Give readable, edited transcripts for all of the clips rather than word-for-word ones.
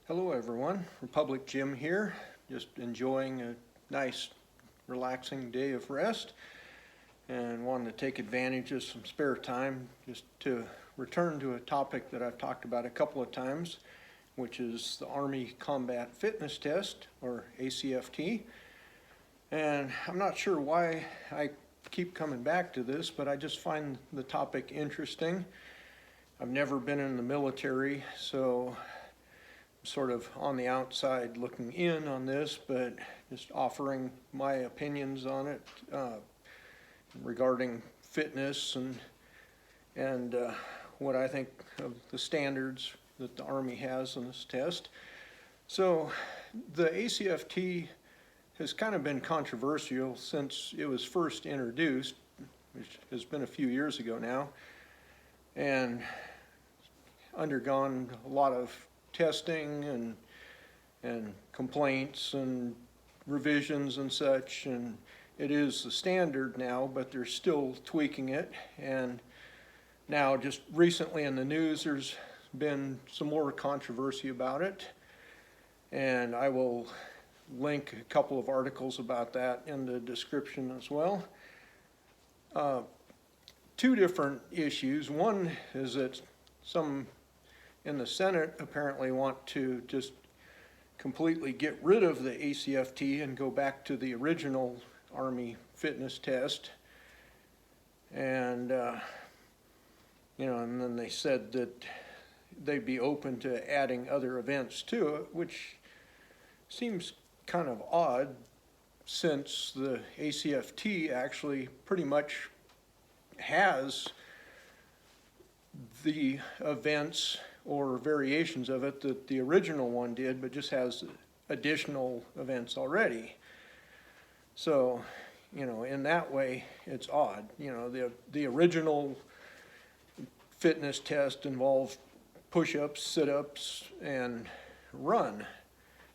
Hello everyone, Republic Jim here, just enjoying a nice relaxing day of rest and wanting to take advantage of some spare time just to return to a topic that I've talked about a couple of times, which is the Army Combat Fitness Test, or ACFT. And I'm not sure why I keep coming back to this, but I just find the topic interesting. I've never been in the military, so sort of on the outside looking in on this, but just offering my opinions on it regarding fitness and what I think of the standards that the Army has on this test. So the ACFT has kind of been controversial since it was first introduced, which has been a few years ago now, and undergone a lot of testing and complaints and revisions and such, and it is the standard now, but they're still tweaking it. And now just recently in the news there's been some more controversy about it, and I will link a couple of articles about that in the description as well. Two different issues. One is that some in the Senate apparently want to just completely get rid of the ACFT and go back to the original Army fitness test. And, and then they said that they'd be open to adding other events to it, which seems kind of odd since the ACFT actually pretty much has the events or variations of it that the original one did, but just has additional events already. So, in that way, it's odd. The original fitness test involved push-ups, sit-ups, and run,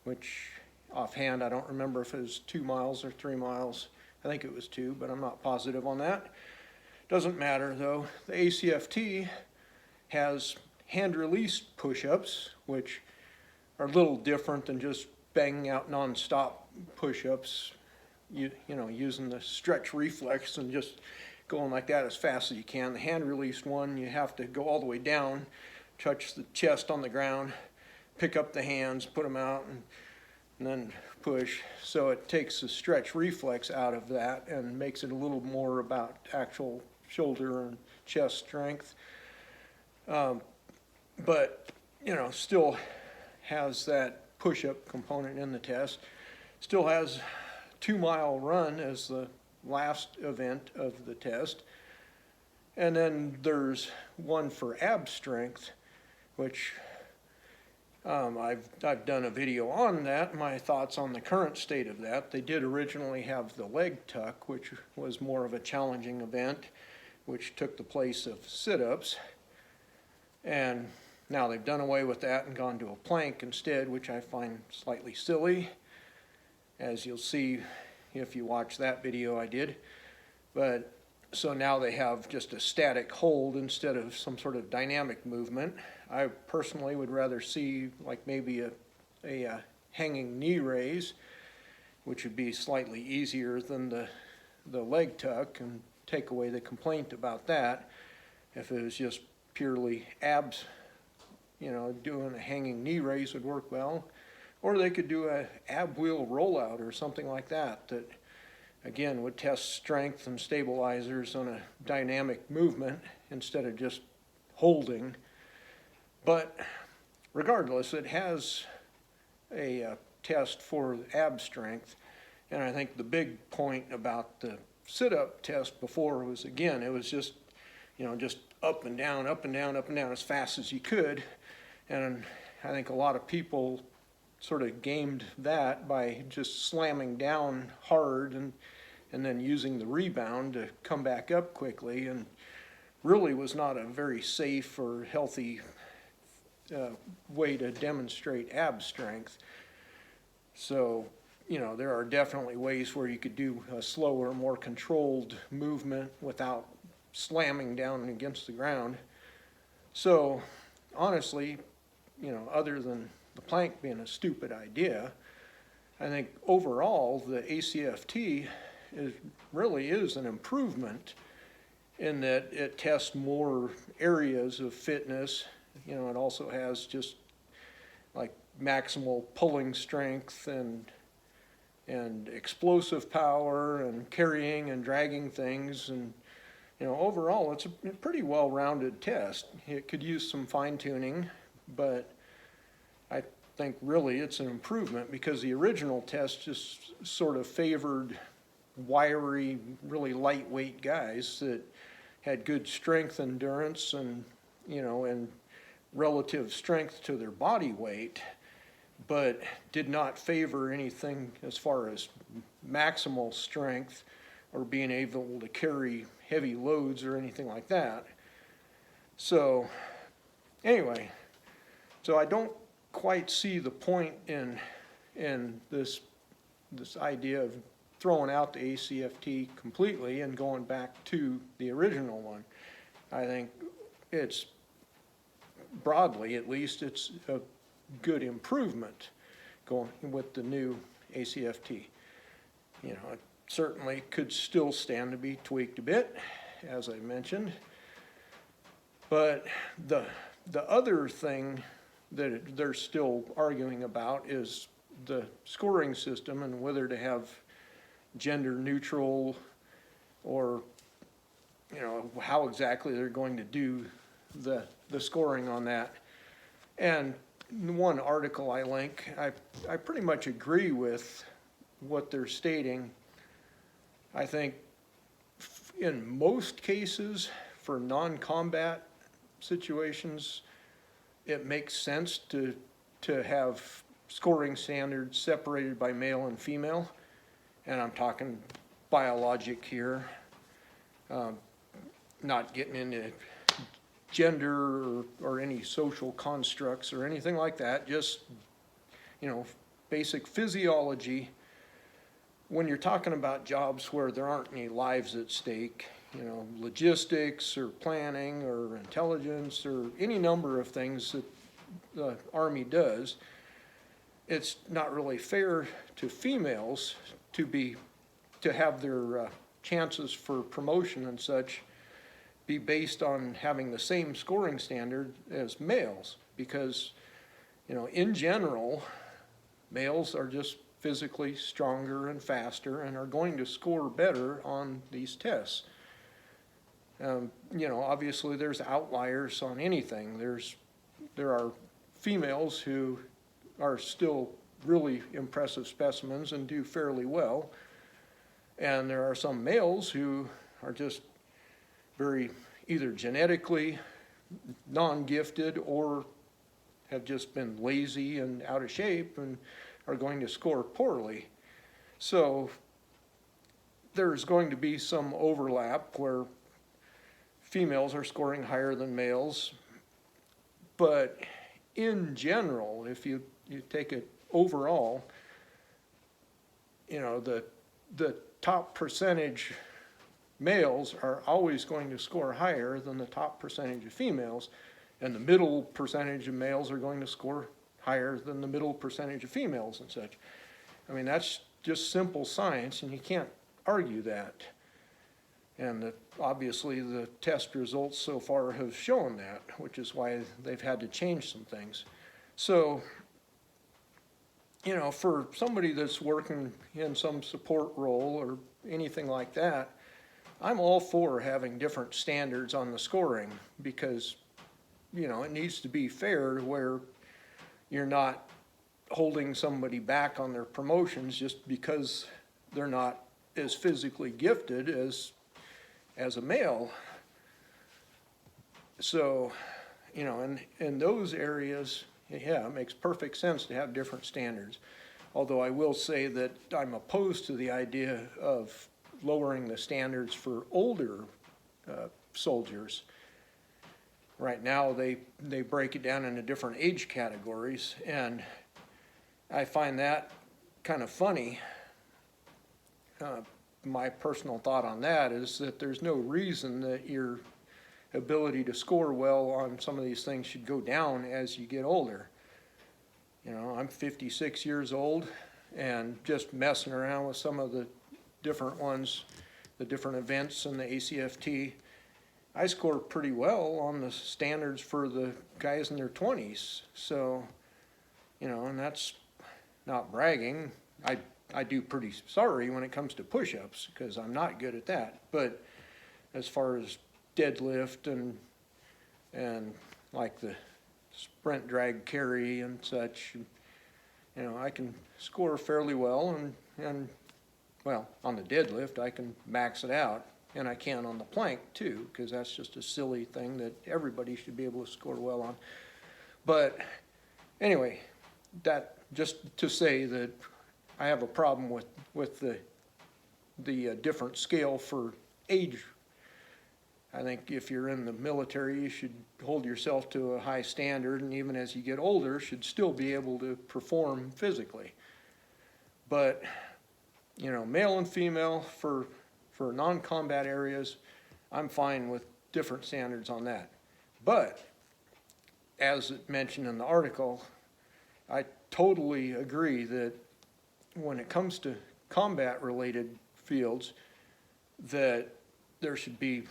which offhand I don't remember if it was 2 miles or 3 miles. I think it was 2, but I'm not positive on that. Doesn't matter though. The ACFT has hand-released push-ups, which are a little different than just banging out non-stop push-ups, using the stretch reflex and just going like that as fast as you can. The hand-released one, you have to go all the way down, touch the chest on the ground, pick up the hands, put them out, and then push. So it takes the stretch reflex out of that and makes it a little more about actual shoulder and chest strength. But still has that push-up component in the test. Still has 2-mile run as the last event of the test. And then there's one for ab strength, which I've done a video on that, my thoughts on the current state of that. They did originally have the leg tuck, which was more of a challenging event, which took the place of sit-ups. And now they've done away with that and gone to a plank instead, which I find slightly silly, as you'll see if you watch that video I did. But so now they have just a static hold instead of some sort of dynamic movement. I personally would rather see like maybe a hanging knee raise, which would be slightly easier than the leg tuck, and take away the complaint about that. If it was just purely abs, doing a hanging knee raise would work well. Or they could do a ab wheel rollout or something like that, that again would test strength and stabilizers on a dynamic movement instead of just holding. But regardless, it has a test for ab strength. And I think the big point about the sit-up test before was, again, it was just just up and down, up and down, up and down as fast as you could. And I think a lot of people sort of gamed that by just slamming down hard and then using the rebound to come back up quickly, and really was not a very safe or healthy way to demonstrate ab strength. So, there are definitely ways where you could do a slower, more controlled movement without slamming down against the ground. So honestly, other than the plank being a stupid idea, I think overall the ACFT really is an improvement in that it tests more areas of fitness. It also has just like maximal pulling strength and explosive power and carrying and dragging things, and overall it's a pretty well-rounded test. It could use some fine-tuning, but I think really it's an improvement because the original test just sort of favored wiry, really lightweight guys that had good strength endurance and relative strength to their body weight, but did not favor anything as far as maximal strength or being able to carry heavy loads or anything like that. So anyway, so I don't quite see the point in this idea of throwing out the ACFT completely and going back to the original one. I think it's, broadly at least, it's a good improvement going with the new ACFT. It certainly could still stand to be tweaked a bit, as I mentioned. But the other thing that they're still arguing about is the scoring system and whether to have gender neutral or how exactly they're going to do the scoring on that. And one article I link, I pretty much agree with what they're stating. I think in most cases for non-combat situations, it makes sense to have scoring standards separated by male and female. And I'm talking biologic here, not getting into gender or any social constructs or anything like that, just, basic physiology. When you're talking about jobs where there aren't any lives at stake, logistics or planning or intelligence or any number of things that the Army does, it's not really fair to females to have their chances for promotion and such be based on having the same scoring standard as males, because in general males are just physically stronger and faster and are going to score better on these tests. Obviously there's outliers on anything. There are females who are still really impressive specimens and do fairly well, and there are some males who are just very either genetically non-gifted or have just been lazy and out of shape and are going to score poorly. So there's going to be some overlap where females are scoring higher than males, but in general, if you take it overall, the top percentage males are always going to score higher than the top percentage of females, and the middle percentage of males are going to score higher than the middle percentage of females and such. I mean, that's just simple science, and you can't argue that. And obviously the test results so far have shown that, which is why they've had to change some things. So, for somebody that's working in some support role or anything like that, I'm all for having different standards on the scoring because, it needs to be fair where you're not holding somebody back on their promotions just because they're not as physically gifted as a male. So, in those areas, yeah, it makes perfect sense to have different standards. Although I will say that I'm opposed to the idea of lowering the standards for older soldiers. Right now, they break it down into different age categories, and I find that kind of funny. My personal thought on that is that there's no reason that your ability to score well on some of these things should go down as you get older. I'm 56 years old, and just messing around with some of the different ones, the different events in the ACFT, I score pretty well on the standards for the guys in their 20s. So, and that's not bragging. I do pretty sorry when it comes to push-ups, because I'm not good at that. But as far as deadlift and like the sprint drag carry and such, I can score fairly well, and well, on the deadlift I can max it out, and I can on the plank too, because that's just a silly thing that everybody should be able to score well on. But anyway, that just to say that I have a problem with the different scale for age. I think if you're in the military, you should hold yourself to a high standard, and even as you get older, should still be able to perform physically. But, male and female for non-combat areas, I'm fine with different standards on that. But, as it mentioned in the article, I totally agree that when it comes to combat-related fields, that there should be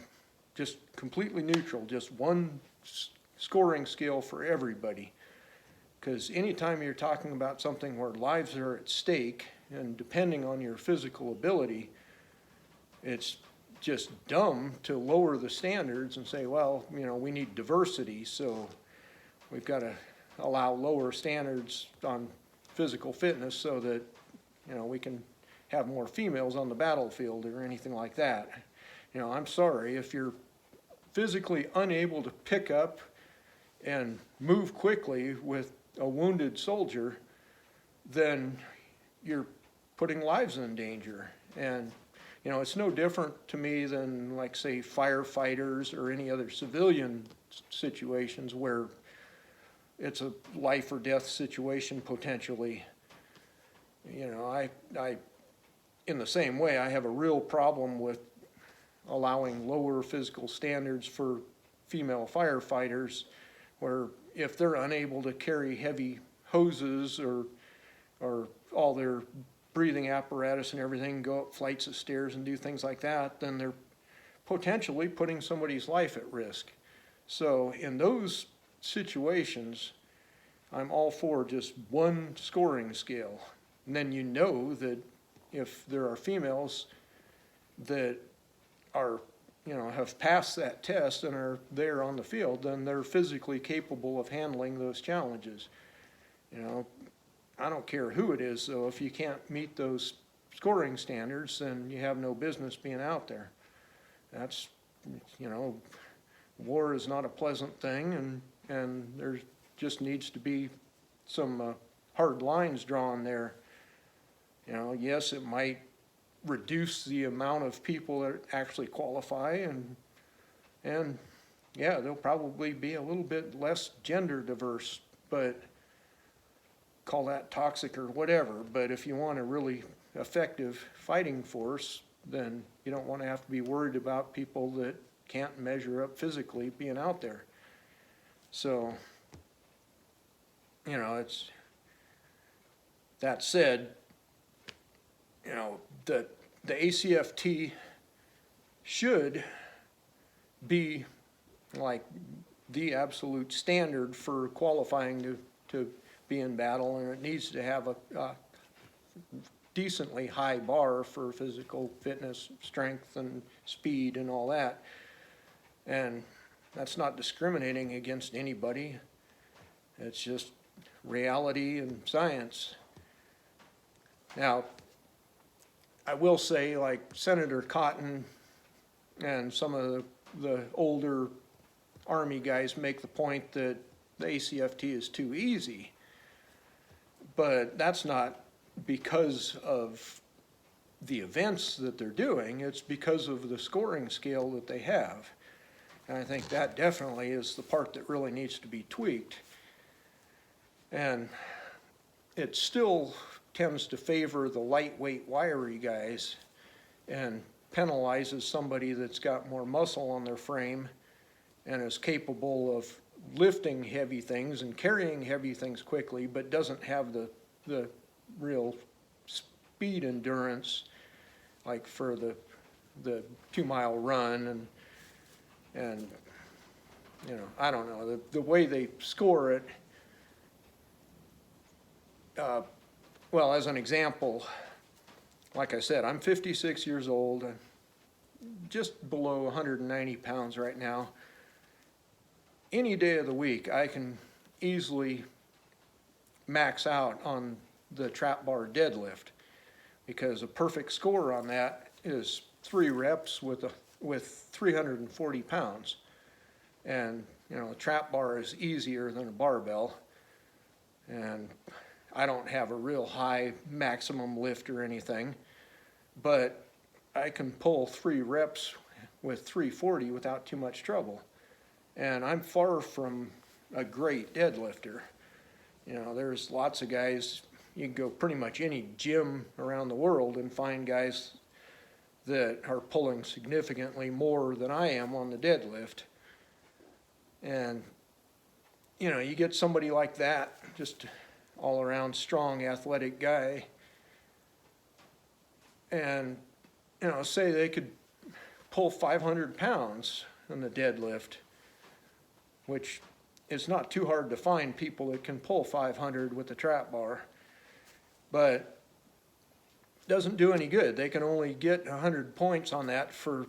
just completely neutral, just one scoring scale for everybody. Because anytime you're talking about something where lives are at stake, and depending on your physical ability, it's just dumb to lower the standards and say, well, we need diversity, so we've got to allow lower standards on physical fitness so that, we can have more females on the battlefield or anything like that. I'm sorry, if you're physically unable to pick up and move quickly with a wounded soldier, then you're putting lives in danger. And, it's no different to me than, like, say, firefighters or any other civilian situations where it's a life or death situation potentially. I in the same way, I have a real problem with allowing lower physical standards for female firefighters, where if they're unable to carry heavy hoses or all their breathing apparatus and everything, go up flights of stairs and do things like that, then they're potentially putting somebody's life at risk. So in those situations, I'm all for just one scoring scale. And then that if there are females that are, have passed that test and are there on the field, then they're physically capable of handling those challenges. I don't care who it is, though. If you can't meet those scoring standards, then you have no business being out there. That's, war is not a pleasant thing, and there just needs to be some hard lines drawn there. Yes, it might reduce the amount of people that actually qualify, and yeah, they'll probably be a little bit less gender diverse, but call that toxic or whatever. But if you want a really effective fighting force, then you don't want to have to be worried about people that can't measure up physically being out there. So, it's, that said, the ACFT should be like the absolute standard for qualifying to be in battle, and it needs to have a decently high bar for physical fitness, strength, and speed and all that. And that's not discriminating against anybody. It's just reality and science. Now, I will say, like Senator Cotton and some of the older Army guys make the point that the ACFT is too easy. But that's not because of the events that they're doing, it's because of the scoring scale that they have. And I think that definitely is the part that really needs to be tweaked. And it still tends to favor the lightweight, wiry guys and penalizes somebody that's got more muscle on their frame and is capable of lifting heavy things and carrying heavy things quickly, but doesn't have the real speed endurance like for the 2-mile run, and you know, I don't know, the way they score it. Well, as an example, like I said, I'm 56 years old, I'm just below 190 pounds right now. Any day of the week, I can easily max out on the trap bar deadlift, because a perfect score on that is 3 reps with 340 pounds. And you know, a trap bar is easier than a barbell, and I don't have a real high maximum lift or anything, but I can pull 3 reps with 340 without too much trouble. And I'm far from a great deadlifter. You know, there's lots of guys, you can go pretty much any gym around the world and find guys that are pulling significantly more than I am on the deadlift. And, you know, you get somebody like that, just all around strong, athletic guy, and, you know, say they could pull 500 pounds on the deadlift, which is not too hard to find people that can pull 500 with the trap bar, but doesn't do any good. They can only get 100 points on that for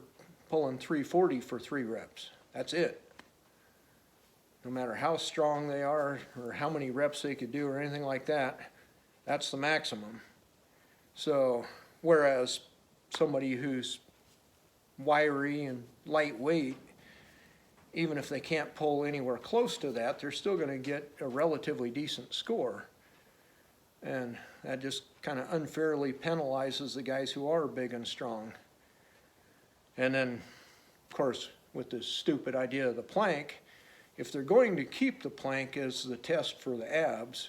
pulling 340 for 3 reps. That's it. No matter how strong they are or how many reps they could do or anything like that, that's the maximum. So, whereas somebody who's wiry and lightweight, even if they can't pull anywhere close to that, they're still going to get a relatively decent score. And that just kind of unfairly penalizes the guys who are big and strong. And then, of course, with this stupid idea of the plank, if they're going to keep the plank as the test for the abs,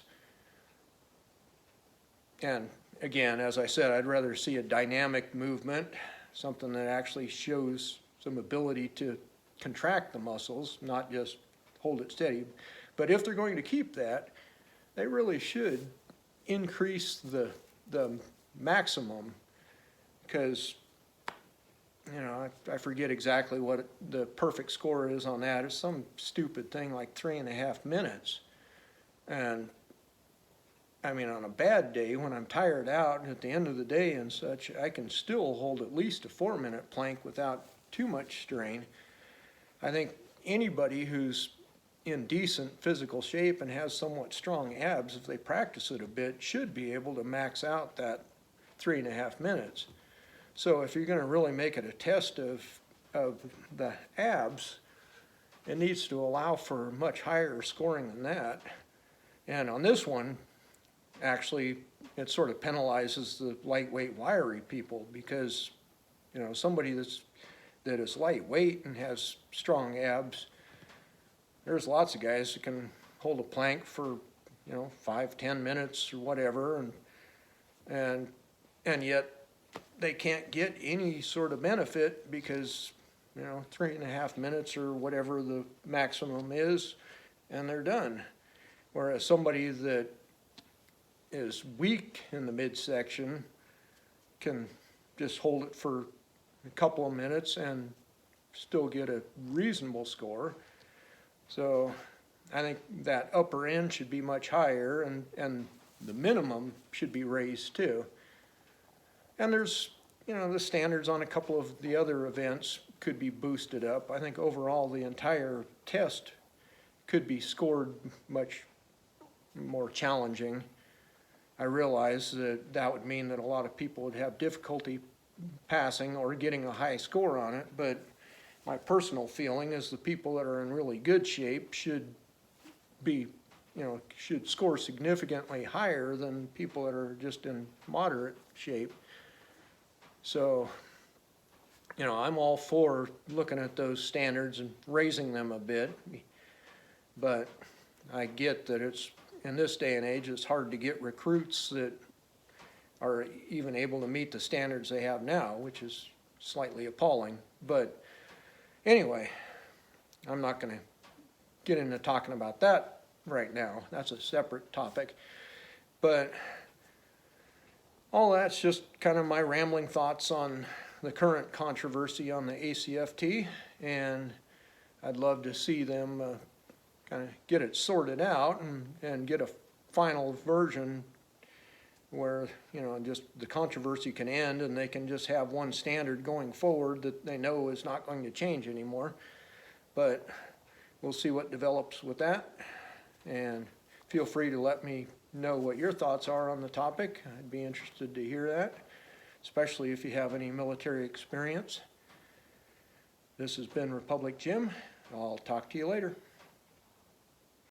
and again, as I said, I'd rather see a dynamic movement, something that actually shows some ability to contract the muscles, not just hold it steady. But if they're going to keep that, they really should increase the maximum, because, you know, I forget exactly what the perfect score is on that. It's some stupid thing like 3.5 minutes. And I mean, on a bad day, when I'm tired out and at the end of the day and such, I can still hold at least a 4-minute plank without too much strain. I think anybody who's in decent physical shape and has somewhat strong abs, if they practice it a bit, should be able to max out that 3.5 minutes. So if you're going to really make it a test of the abs, it needs to allow for much higher scoring than that. And on this one, actually, it sort of penalizes the lightweight, wiry people, because, you know, somebody that is lightweight and has strong abs, there's lots of guys that can hold a plank for, you know, 5-10 minutes or whatever, and yet they can't get any sort of benefit because, you know, 3.5 minutes or whatever the maximum is, and they're done. Whereas somebody that is weak in the midsection can just hold it for a couple of minutes and still get a reasonable score. So I think that upper end should be much higher, and the minimum should be raised too. And there's, you know, the standards on a couple of the other events could be boosted up. I think overall the entire test could be scored much more challenging. I realize that that would mean that a lot of people would have difficulty passing or getting a high score on it, but my personal feeling is the people that are in really good shape should be, you know, should score significantly higher than people that are just in moderate shape. So, you know, I'm all for looking at those standards and raising them a bit, but I get that it's, in this day and age, it's hard to get recruits that are even able to meet the standards they have now, which is slightly appalling. But anyway, I'm not going to get into talking about that right now. That's a separate topic. But all that's just kind of my rambling thoughts on the current controversy on the ACFT, and I'd love to see them kind of get it sorted out and get a final version where, you know, just the controversy can end and they can just have one standard going forward that they know is not going to change anymore. But we'll see what develops with that, and feel free to let me know what your thoughts are on the topic. I'd be interested to hear that, especially if you have any military experience. This has been Republic Jim. I'll talk to you later.